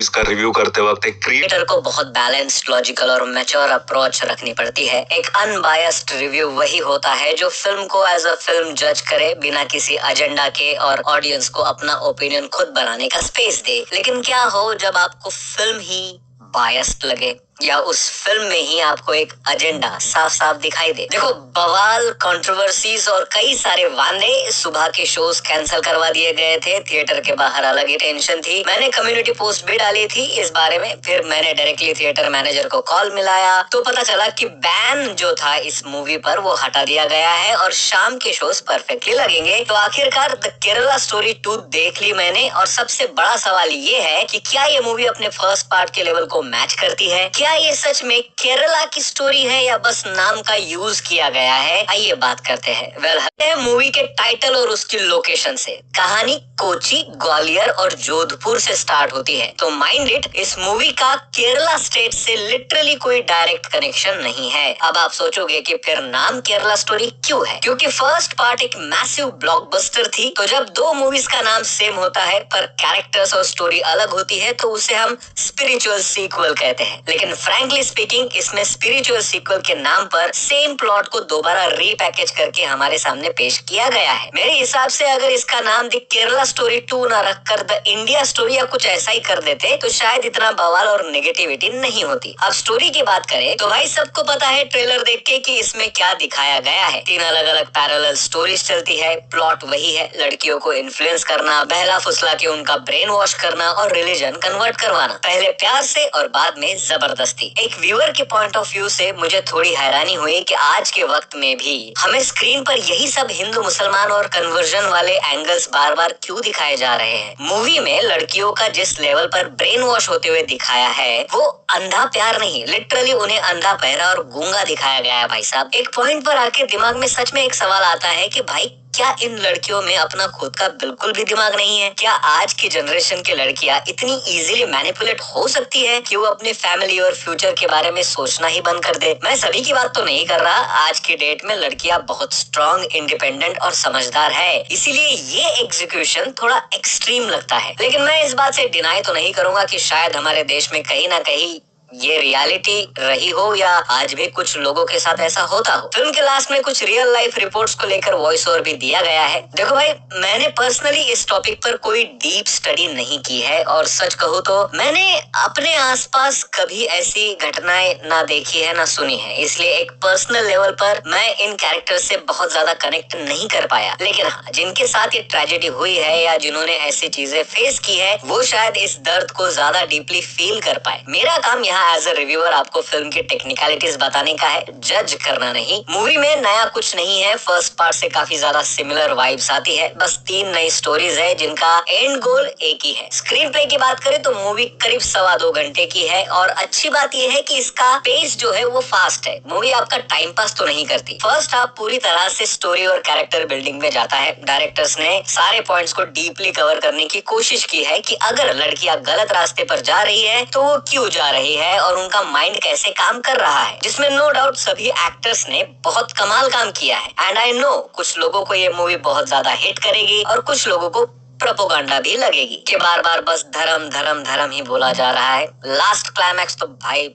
इसका रिव्यू करते वक्त एक क्रिएटर को बहुत बैलेंस्ड, लॉजिकल और मैच्योर अप्रोच रखनी पड़ती है। एक अनबायस्ड रिव्यू वही होता है जो फिल्म को एज अ फिल्म जज करे, बिना किसी एजेंडा के, और ऑडियंस को अपना ओपिनियन खुद बनाने का स्पेस दे। लेकिन क्या हो जब आपको फिल्म ही बायस्ड लगे, या उस फिल्म में ही आपको एक एजेंडा साफ साफ दिखाई दे। देखो, बवाल, कंट्रोवर्सीज और कई सारे वादे, सुबह के शोज कैंसिल करवा दिए गए थे, थिएटर के बाहर अलग ही टेंशन थी। मैंने कम्युनिटी पोस्ट भी डाली थी इस बारे में। फिर मैंने डायरेक्टली थिएटर मैनेजर को कॉल मिलाया तो पता चला कि बैन जो था इस मूवी पर वो हटा दिया गया है और शाम के शोज परफेक्टली लगेंगे। तो आखिरकार द केरला स्टोरी 2 देख ली मैंने, और सबसे बड़ा सवाल ये है कि क्या ये मूवी अपने फर्स्ट पार्ट के लेवल को मैच करती है? क्या ये सच में केरला की स्टोरी है या बस नाम का यूज किया गया है? आइए बात करते हैं। वेल, मूवी के टाइटल और उसकी लोकेशन से। कहानी कोची, ग्वालियर और जोधपुर से स्टार्ट होती है, तो माइंड इट, इस मूवी का केरला स्टेट से लिटरली कोई डायरेक्ट कनेक्शन नहीं है। अब आप सोचोगे कि फिर नाम केरला स्टोरी क्यों है? क्योंकि फर्स्ट पार्ट एक मैसिव ब्लॉकबस्टर थी, तो जब दो मूवीज का नाम सेम होता है पर कैरेक्टर्स और स्टोरी अलग होती है तो उसे हम स्पिरिचुअल सीक्वल कहते हैं। लेकिन फ्रैंकली स्पीकिंग, इसमें स्पिरिचुअल सीक्वल के नाम पर सेम प्लॉट को दोबारा रीपैकेज करके हमारे सामने पेश किया गया है। मेरे हिसाब से अगर इसका नाम द केरला स्टोरी 2 ना रखकर द इंडिया स्टोरी या कुछ ऐसा ही कर देते तो शायद इतना बवाल और नेगेटिविटी नहीं होती। अब स्टोरी की बात करें तो भाई सबको पता है ट्रेलर देख के कि इसमें क्या दिखाया गया है। 3 अलग अलग पैरेलल स्टोरीज चलती है। प्लॉट वही है, लड़कियों को इन्फ्लुएंस करना, बहला फुसला के उनका ब्रेन वॉश करना और रिलीजन कन्वर्ट करवाना, पहले प्यार से और बाद में जबरदस्ती। एक व्यूअर के पॉइंट ऑफ व्यू से मुझे थोड़ी हैरानी हुई कि आज के वक्त में भी हमें स्क्रीन पर यही सब हिंदू मुसलमान और कन्वर्जन वाले एंगल्स बार बार क्यों दिखाए जा रहे हैं। मूवी में लड़कियों का जिस लेवल पर ब्रेन वॉश होते हुए दिखाया है वो अंधा प्यार नहीं, लिटरली उन्हें अंधा बहरा और गूंगा दिखाया गया है। भाई साहब, एक पॉइंट पर आके दिमाग में सच में एक सवाल आता है कि भाई क्या इन लड़कियों में अपना खुद का बिल्कुल भी दिमाग नहीं है? क्या आज की जनरेशन की लड़कियां इतनी इजीली मैनिपुलेट हो सकती है कि वो अपने फैमिली और फ्यूचर के बारे में सोचना ही बंद कर दे? मैं सभी की बात तो नहीं कर रहा, आज की डेट में लड़कियां बहुत स्ट्रांग, इंडिपेंडेंट और समझदार है, इसीलिए ये एग्जीक्यूशन थोड़ा एक्सट्रीम लगता है। लेकिन मैं इस बात से डिनाई तो नहीं करूंगा कि शायद हमारे देश में कहीं ना कहीं ये रियलिटी रही हो या आज भी कुछ लोगों के साथ ऐसा होता हो। फिल्म के लास्ट में कुछ रियल लाइफ रिपोर्ट्स को लेकर वॉइस ओवर भी दिया गया है। देखो भाई, मैंने पर्सनली इस टॉपिक पर कोई डीप स्टडी नहीं की है, और सच कहूँ तो मैंने अपने आसपास कभी ऐसी घटनाएं ना देखी है ना सुनी है, इसलिए एक पर्सनल लेवल पर मैं इन कैरेक्टर से बहुत ज्यादा कनेक्ट नहीं कर पाया। लेकिन हाँ, जिनके साथ ये ट्रेजेडी हुई है या जिन्होंने ऐसी चीजें फेस की है वो शायद इस दर्द को ज्यादा डीपली फील कर पाए। मेरा काम यहाँ एज अ रिव्यूअर आपको फिल्म की टेक्निकलिटीज बताने का है, जज करना नहीं। मूवी में नया कुछ नहीं है, फर्स्ट पार्ट से काफी ज्यादा सिमिलर वाइब्स आती है। बस 3 नई स्टोरीज है जिनका एंड गोल एक ही है। स्क्रीन प्ले की बात करें तो मूवी करीब 2.25 घंटे की है, और अच्छी बात यह है कि इसका पेस जो है वो फास्ट है। मूवी आपका टाइम पास तो नहीं करती। फर्स्ट हाफ पूरी तरह से स्टोरी और कैरेक्टर बिल्डिंग में जाता है। डायरेक्टर्स ने सारे पॉइंट्स को डीपली कवर करने की कोशिश की है कि अगर लड़कियां गलत रास्ते पर जा रही है तो वो क्यों जा रही है और उनका माइंड कैसे काम कर रहा है, जिसमें नो डाउट सभी एक्टर्स ने बहुत कमाल काम किया है। एंड आई नो कुछ लोगों को ये मूवी बहुत ज्यादा हिट करेगी और कुछ लोगों को प्रोपोगंडा भी लगेगी कि बार बार बस धर्म धर्म धर्म ही बोला जा रहा है। लास्ट क्लाइमैक्स तो भाई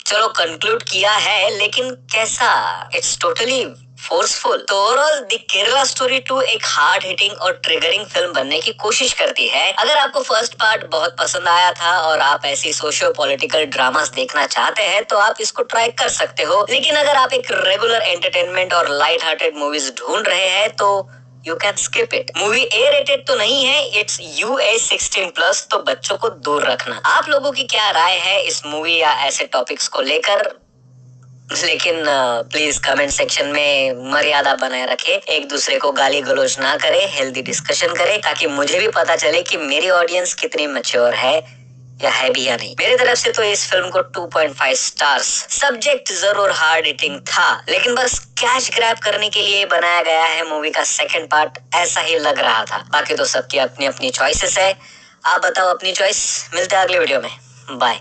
चलो कंक्लूड किया है, लेकिन कैसा, इट्स टोटली फोर्सफुल। तो ओवरऑल द केरला स्टोरी 2 एक हार्ड हिटिंग और ट्रिगरिंग फिल्म बनने की कोशिश करती है। अगर आपको फर्स्ट पार्ट बहुत पसंद आया था और आप ऐसी सोशियो पॉलिटिकल ड्रामास देखना चाहते हैं तो आप इसको ट्राई कर सकते हो। लेकिन अगर आप एक रेगुलर एंटरटेनमेंट और लाइट हार्टेड मूवीज ढूंढ रहे हैं तो you can skip it. Movie A rated तो नहीं है, इट्स UA 16+, तो बच्चों को दूर रखना। आप लोगों की क्या राय है इस मूवी या ऐसे टॉपिक्स को लेकर? लेकिन प्लीज कमेंट सेक्शन में मर्यादा बनाए रखे, एक दूसरे को गाली गलौज ना करे, हेल्दी डिस्कशन करे, ताकि मुझे भी पता चले कि मेरी ऑडियंस कितनी मैच्योर है या है भी या नहीं। मेरी तरफ से तो इस फिल्म को 2.5 स्टार्स। सब्जेक्ट जरूर हार्ड हिटिंग था, लेकिन बस कैश ग्रैब करने के लिए बनाया गया है मूवी का सेकंड पार्ट, ऐसा ही लग रहा था। बाकी तो सबकी अपनी अपनी चॉइसेस है। आप बताओ अपनी चॉइस। मिलते हैं अगले वीडियो में, बाय।